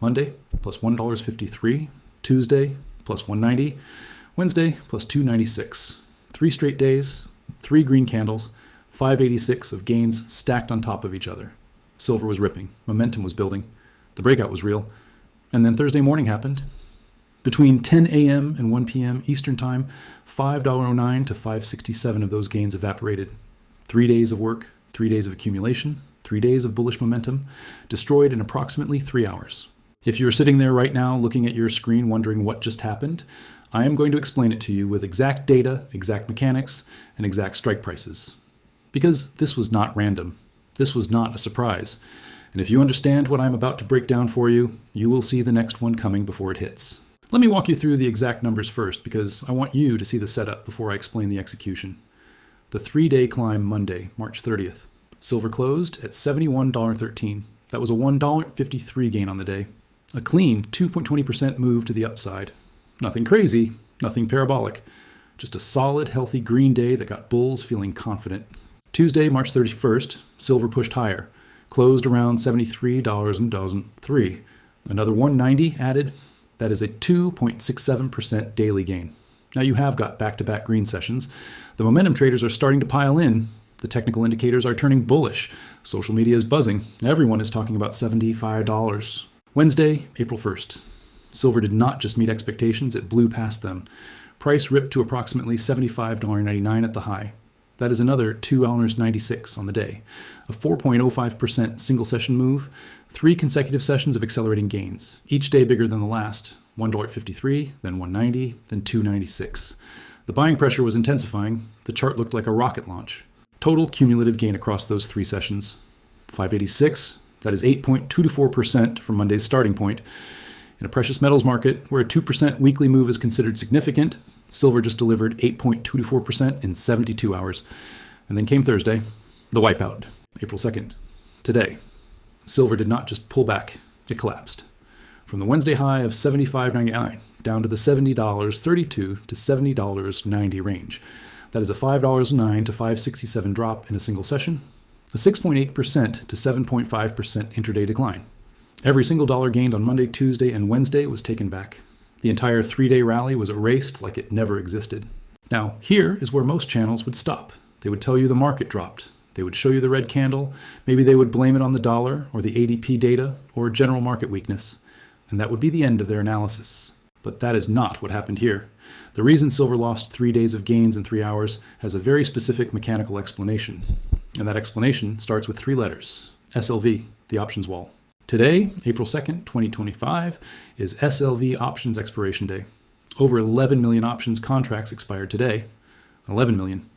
Monday, plus $1.53. Tuesday, plus 190. Wednesday, plus 296. 3 straight days, 3 green candles, 586 of gains stacked on top of each other. Silver was ripping. Momentum was building. The breakout was real. And then Thursday morning happened. Between 10 a.m. and 1 p.m. Eastern Time, $5.09 to $5.67 of those gains evaporated. 3 days of work, 3 days of accumulation, 3 days of bullish momentum, destroyed in approximately 3 hours. If you're sitting there right now looking at your screen wondering what just happened, I am going to explain it to you with exact data, exact mechanics, and exact strike prices. Because this was not random. This was not a surprise. And if you understand what I'm about to break down for you, you will see the next one coming before it hits. Let me walk you through the exact numbers first, because I want you to see the setup before I explain the execution. The 3-day climb Monday, March 30th. Silver closed at $71.13. That was a $1.53 gain on the day. A clean 2.20% move to the upside. Nothing crazy, nothing parabolic. Just a solid, healthy green day that got bulls feeling confident. Tuesday, March 31st, silver pushed higher. Closed around $73.03. Another 190 added. That is a 2.67% daily gain. Now you have got back-to-back green sessions. The momentum traders are starting to pile in. The technical indicators are turning bullish. Social media is buzzing. Everyone is talking about $75. Wednesday, April 1st. Silver did not just meet expectations, it blew past them. Price ripped to approximately $75.99 at the high. That is another $2.96 on the day. A 4.05% single session move, 3 consecutive sessions of accelerating gains, each day bigger than the last. $1.53, then $1.90, then $2.96. The buying pressure was intensifying. The chart looked like a rocket launch. Total cumulative gain across those 3 sessions. $5.86, that is 8.24% from Monday's starting point. In a precious metals market where a 2% weekly move is considered significant, silver just delivered 8.24% in 72 hours. And then came Thursday, the wipeout, April 2nd. Today, silver did not just pull back, it collapsed. From the Wednesday high of $75.99 down to the $70.32 to $70.90 range. That is a $5.09 to $5.67 drop in a single session, a 6.8% to 7.5% intraday decline. Every single dollar gained on Monday, Tuesday, and Wednesday was taken back. The entire 3-day rally was erased like it never existed. Now, here is where most channels would stop. They would tell you the market dropped. They would show you the red candle. Maybe they would blame it on the dollar or the ADP data or general market weakness. And that would be the end of their analysis. But that is not what happened here. The reason silver lost 3 days of gains in 3 hours has a very specific mechanical explanation. And that explanation starts with 3 letters. SLV, the options wall. Today, April 2nd, 2025, is SLV options expiration day. Over 11 million options contracts expired today. 11 million.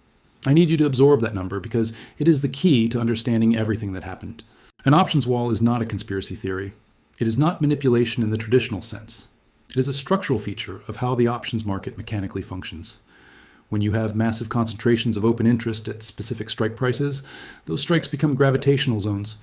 I need you to absorb that number because it is the key to understanding everything that happened. An options wall is not a conspiracy theory. It is not manipulation in the traditional sense. It is a structural feature of how the options market mechanically functions. When you have massive concentrations of open interest at specific strike prices, those strikes become gravitational zones.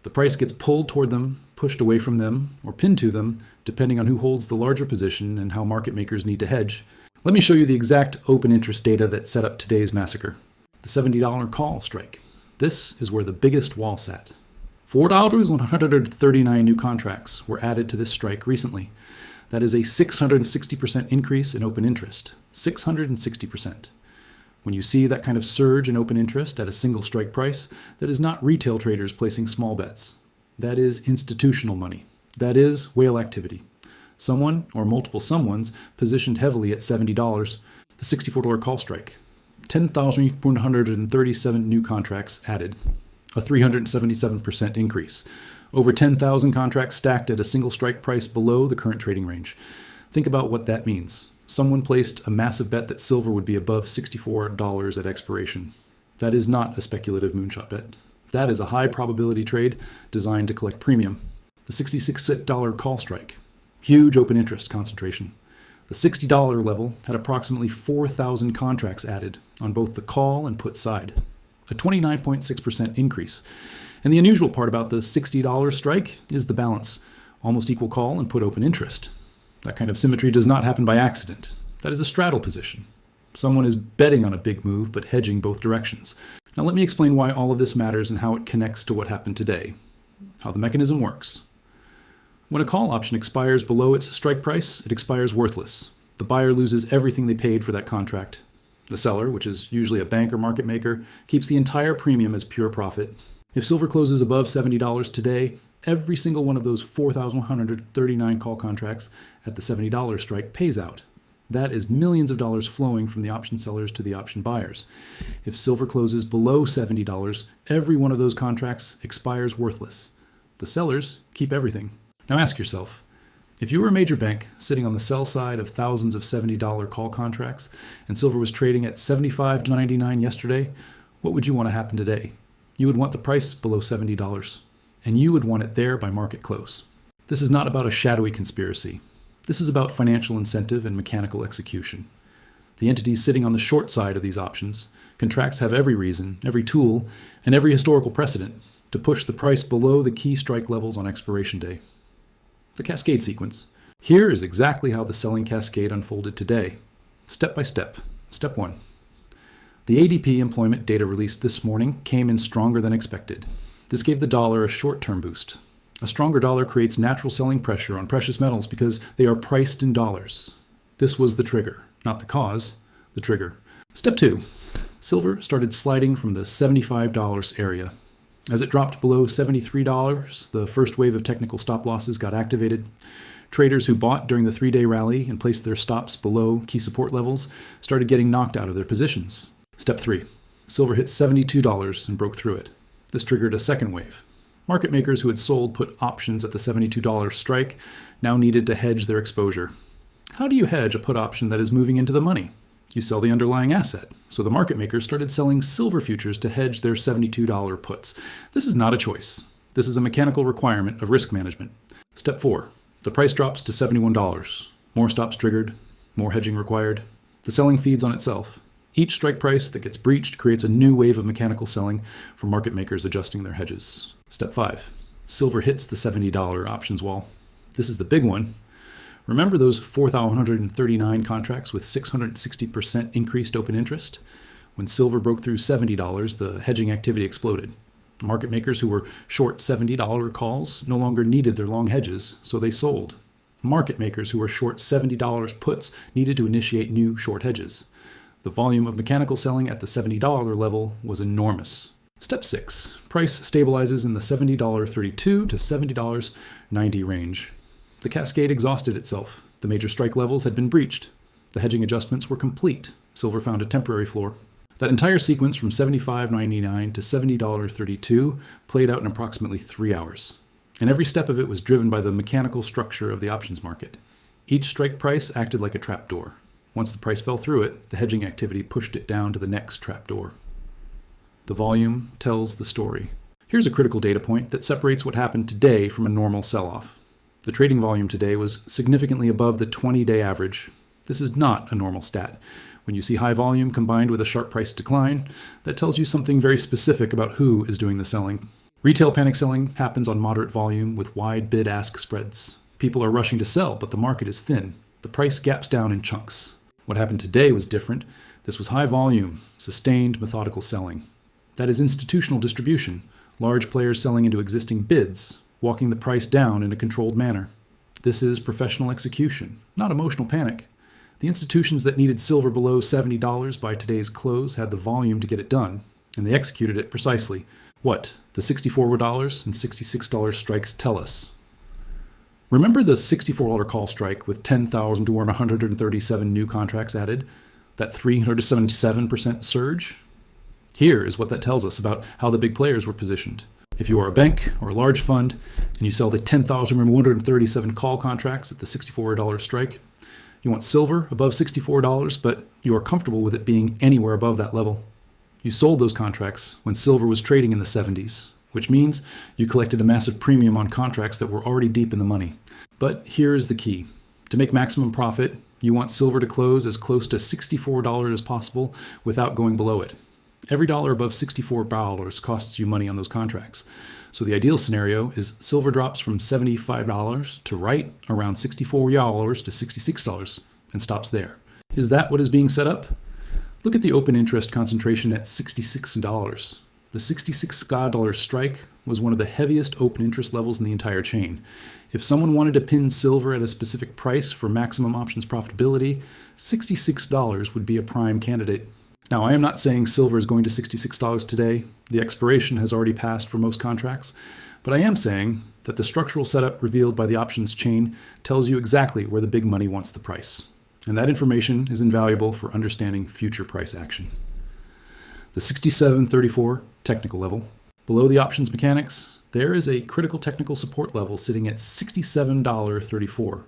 The price gets pulled toward them, pushed away from them, or pinned to them, depending on who holds the larger position and how market makers need to hedge. Let me show you the exact open interest data that set up today's massacre. The $70 call strike. This is where the biggest wall sat. $4.139 new contracts were added to this strike recently. That is a 660% increase in open interest. 660%. When you see that kind of surge in open interest at a single strike price, that is not retail traders placing small bets. That is institutional money. That is whale activity. Someone or multiple someones positioned heavily at $70, the $64 call strike. 10,137 new contracts added, a 377% increase. Over 10,000 contracts stacked at a single strike price below the current trading range. Think about what that means. Someone placed a massive bet that silver would be above $64 at expiration. That is not a speculative moonshot bet. That is a high probability trade designed to collect premium. The $66 call strike. Huge open interest concentration. The $60 level had approximately 4,000 contracts added on both the call and put side. A 29.6% increase. And the unusual part about the $60 strike is the balance. Almost equal call and put open interest. That kind of symmetry does not happen by accident. That is a straddle position. Someone is betting on a big move, but hedging both directions. Now let me explain why all of this matters and how it connects to what happened today. How the mechanism works. When a call option expires below its strike price, it expires worthless. The buyer loses everything they paid for that contract. The seller, which is usually a bank or market maker, keeps the entire premium as pure profit. If silver closes above $70 today, every single one of those 4,139 call contracts at the $70 strike pays out. That is millions of dollars flowing from the option sellers to the option buyers. If silver closes below $70, every one of those contracts expires worthless. The sellers keep everything. Now ask yourself, if you were a major bank sitting on the sell side of thousands of $70 call contracts and silver was trading at $75 to $99 yesterday, what would you want to happen today? You would want the price below $70, and you would want it there by market close. This is not about a shadowy conspiracy. This is about financial incentive and mechanical execution. The entities sitting on the short side of these options, contracts have every reason, every tool, and every historical precedent to push the price below the key strike levels on expiration day. The cascade sequence. Here is exactly how the selling cascade unfolded today, step by step. Step 1. The ADP employment data released this morning came in stronger than expected. This gave the dollar a short-term boost. A stronger dollar creates natural selling pressure on precious metals because they are priced in dollars. This was the trigger, not the cause, the trigger. Step 2. Silver started sliding from the $75 area. As it dropped below $73, the first wave of technical stop losses got activated. Traders who bought during the 3-day rally and placed their stops below key support levels started getting knocked out of their positions. Step 3. Silver hit $72 and broke through it. This triggered a second wave. Market makers who had sold put options at the $72 strike now needed to hedge their exposure. How do you hedge a put option that is moving into the money? You sell the underlying asset. So the market makers started selling silver futures to hedge their $72 puts. This is not a choice. This is a mechanical requirement of risk management. Step 4. The price drops to $71. More stops triggered, more hedging required. The selling feeds on itself. Each strike price that gets breached creates a new wave of mechanical selling for market makers adjusting their hedges. Step 5. Silver hits the $70 options wall. This is the big one. Remember those 4,139 contracts with 660% increased open interest? When silver broke through $70, the hedging activity exploded. Market makers who were short $70 calls no longer needed their long hedges, so they sold. Market makers who were short $70 puts needed to initiate new short hedges. The volume of mechanical selling at the $70 level was enormous. Step 6. Price stabilizes in the $70.32 to $70.90 range. The cascade exhausted itself. The major strike levels had been breached. The hedging adjustments were complete. Silver found a temporary floor. That entire sequence from $75.99 to $70.32 played out in approximately 3 hours. And every step of it was driven by the mechanical structure of the options market. Each strike price acted like a trapdoor. Once the price fell through it, the hedging activity pushed it down to the next trapdoor. The volume tells the story. Here's a critical data point that separates what happened today from a normal sell-off. The trading volume today was significantly above the 20-day average. This is not a normal stat. When you see high volume combined with a sharp price decline, that tells you something very specific about who is doing the selling. Retail panic selling happens on moderate volume with wide bid-ask spreads. People are rushing to sell, but the market is thin. The price gaps down in chunks. What happened today was different. This was high volume, sustained, methodical selling. That is institutional distribution, large players selling into existing bids, walking the price down in a controlled manner. This is professional execution, not emotional panic. The institutions that needed silver below $70 by today's close had the volume to get it done, and they executed it precisely. What the $64 and $66 strikes tell us. Remember the $64 call strike with 10,137 new contracts added? That 377% surge? Here is what that tells us about how the big players were positioned. If you are a bank or a large fund and you sell the 10,137 call contracts at the $64 strike, you want silver above $64, but you are comfortable with it being anywhere above that level. You sold those contracts when silver was trading in the 70s, which means you collected a massive premium on contracts that were already deep in the money. But here is the key. To make maximum profit, you want silver to close as close to $64 as possible without going below it. Every dollar above $64 costs you money on those contracts. So the ideal scenario is silver drops from $75 to right around $64 to $66 and stops there. Is that what is being set up? Look at the open interest concentration at $66. The $66 strike was one of the heaviest open interest levels in the entire chain. If someone wanted to pin silver at a specific price for maximum options profitability, $66 would be a prime candidate. Now, I am not saying silver is going to $66 today. The expiration has already passed for most contracts. But I am saying that the structural setup revealed by the options chain tells you exactly where the big money wants the price. And that information is invaluable for understanding future price action. The 67.34 technical level. Below the options mechanics, there is a critical technical support level sitting at $67.34.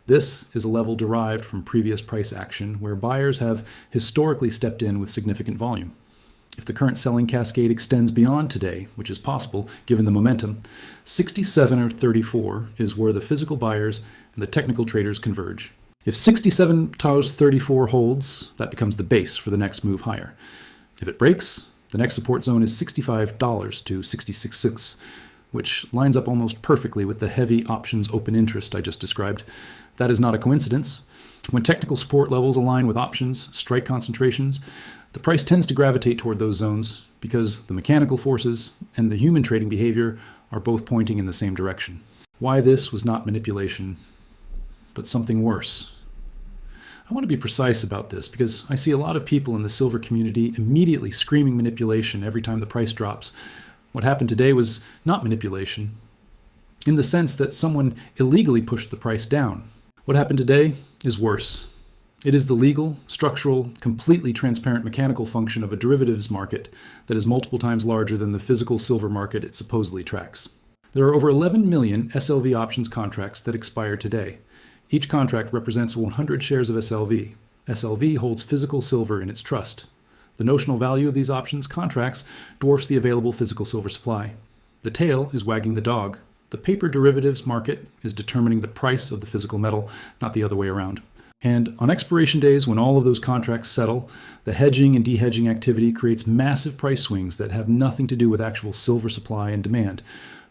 This is a level derived from previous price action where buyers have historically stepped in with significant volume. If the current selling cascade extends beyond today, which is possible given the momentum, 67.34 is where the physical buyers and the technical traders converge. If 67.34 holds, that becomes the base for the next move higher. If it breaks, the next support zone is $65 to $66.6, which lines up almost perfectly with the heavy options open interest I just described. That is not a coincidence. When technical support levels align with options, strike concentrations, the price tends to gravitate toward those zones because the mechanical forces and the human trading behavior are both pointing in the same direction. Why this was not manipulation, but something worse. I want to be precise about this because I see a lot of people in the silver community immediately screaming manipulation every time the price drops. What happened today was not manipulation, in the sense that someone illegally pushed the price down. What happened today is worse. It is the legal, structural, completely transparent mechanical function of a derivatives market that is multiple times larger than the physical silver market it supposedly tracks. There are over 11 million SLV options contracts that expire today. Each contract represents 100 shares of SLV. SLV holds physical silver in its trust. The notional value of these options contracts dwarfs the available physical silver supply. The tail is wagging the dog. The paper derivatives market is determining the price of the physical metal, not the other way around. And on expiration days, when all of those contracts settle, the hedging and de-hedging activity creates massive price swings that have nothing to do with actual silver supply and demand.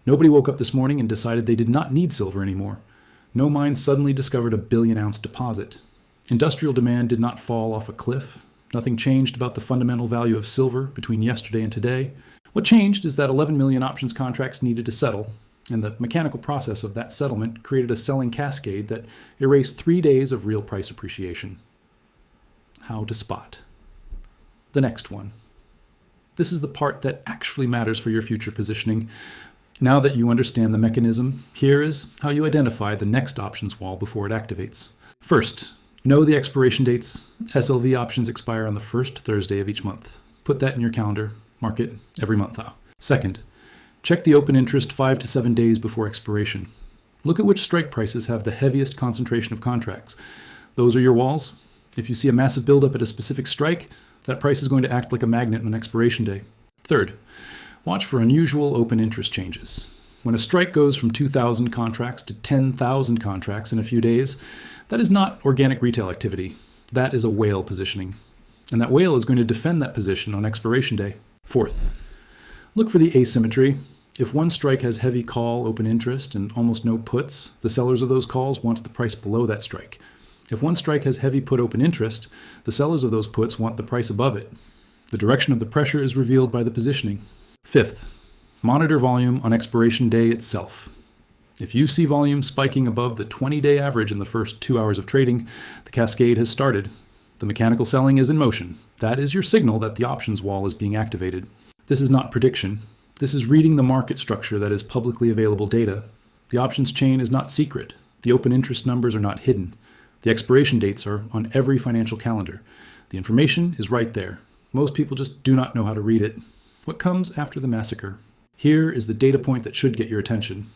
Nobody woke up this morning and decided they did not need silver anymore. No mine suddenly discovered a billion-ounce deposit. Industrial demand did not fall off a cliff. Nothing changed about the fundamental value of silver between yesterday and today. What changed is that 11 million options contracts needed to settle, and the mechanical process of that settlement created a selling cascade that erased 3 days of real price appreciation. How to spot. The next one. This is the part that actually matters for your future positioning. Now that you understand the mechanism, here is how you identify the next options wall before it activates. First, know the expiration dates. SLV options expire on the first Thursday of each month. Put that in your calendar. Mark it every month. Second, check the open interest 5 to 7 days before expiration. Look at which strike prices have the heaviest concentration of contracts. Those are your walls. If you see a massive buildup at a specific strike, that price is going to act like a magnet on expiration day. Third, watch for unusual open interest changes. When a strike goes from 2,000 contracts to 10,000 contracts in a few days, that is not organic retail activity. That is a whale positioning. And that whale is going to defend that position on expiration day. Fourth, look for the asymmetry. If one strike has heavy call open interest and almost no puts, the sellers of those calls want the price below that strike. If one strike has heavy put open interest, the sellers of those puts want the price above it. The direction of the pressure is revealed by the positioning. Fifth, monitor volume on expiration day itself. If you see volume spiking above the 20-day average in the first 2 hours of trading, the cascade has started. The mechanical selling is in motion. That is your signal that the options wall is being activated. This is not prediction. This is reading the market structure that is publicly available data. The options chain is not secret. The open interest numbers are not hidden. The expiration dates are on every financial calendar. The information is right there. Most people just do not know how to read it. What comes after the massacre? Here is the data point that should get your attention.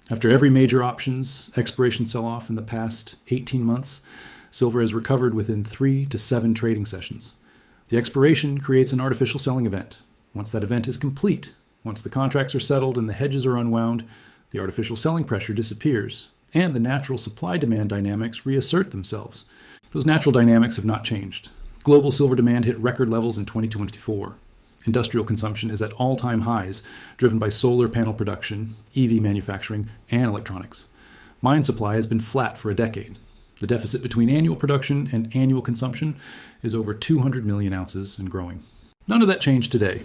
After every major options expiration sell-off in the past 18 months, silver has recovered within 3 to 7 trading sessions. The expiration creates an artificial selling event. Once that event is complete, once the contracts are settled and the hedges are unwound, the artificial selling pressure disappears, and the natural supply-demand dynamics reassert themselves. Those natural dynamics have not changed. Global silver demand hit record levels in 2024. Industrial consumption is at all-time highs, driven by solar panel production, EV manufacturing, and electronics. Mine supply has been flat for a decade. The deficit between annual production and annual consumption is over 200 million ounces and growing. None of that changed today.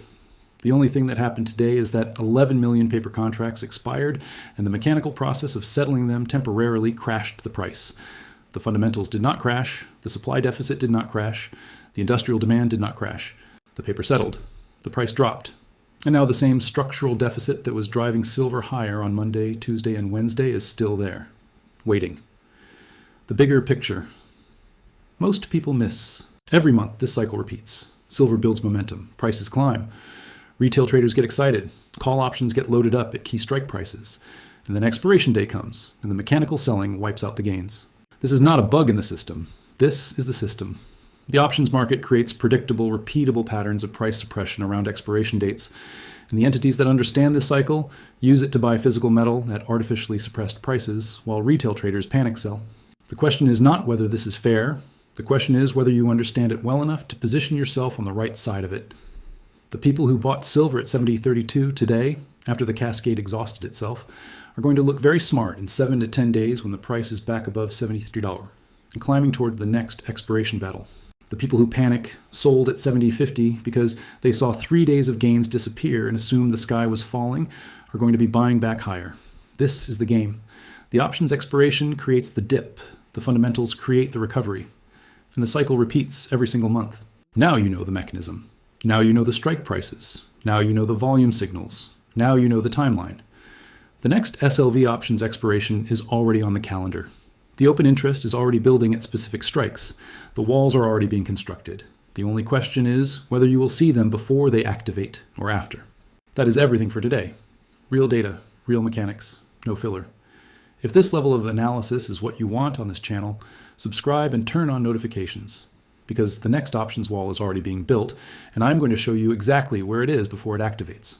The only thing that happened today is that 11 million paper contracts expired, and the mechanical process of settling them temporarily crashed the price. The fundamentals did not crash, the supply deficit did not crash, the industrial demand did not crash. The paper settled, the price dropped. And now the same structural deficit that was driving silver higher on Monday, Tuesday, and Wednesday is still there, waiting. The bigger picture. Most people miss. Every month, this cycle repeats. Silver builds momentum, prices climb. Retail traders get excited. Call options get loaded up at key strike prices. And then expiration day comes, and the mechanical selling wipes out the gains. This is not a bug in the system. This is the system. The options market creates predictable, repeatable patterns of price suppression around expiration dates, and the entities that understand this cycle use it to buy physical metal at artificially suppressed prices, while retail traders panic sell. The question is not whether this is fair. The question is whether you understand it well enough to position yourself on the right side of it. The people who bought silver at 70.32 today, after the cascade exhausted itself, are going to look very smart in 7 to 10 days when the price is back above $73 and climbing toward the next expiration battle. The people who panic sold at 70.50 because they saw 3 days of gains disappear and assumed the sky was falling are going to be buying back higher. This is the game. The options expiration creates the dip. The fundamentals create the recovery. And the cycle repeats every single month. Now you know the mechanism. Now you know the strike prices. Now you know the volume signals. Now you know the timeline. The next SLV options expiration is already on the calendar. The open interest is already building at specific strikes. The walls are already being constructed. The only question is whether you will see them before they activate or after. That is everything for today. Real data, real mechanics, no filler. If this level of analysis is what you want on this channel, subscribe and turn on notifications, because the next options wall is already being built, and I'm going to show you exactly where it is before it activates.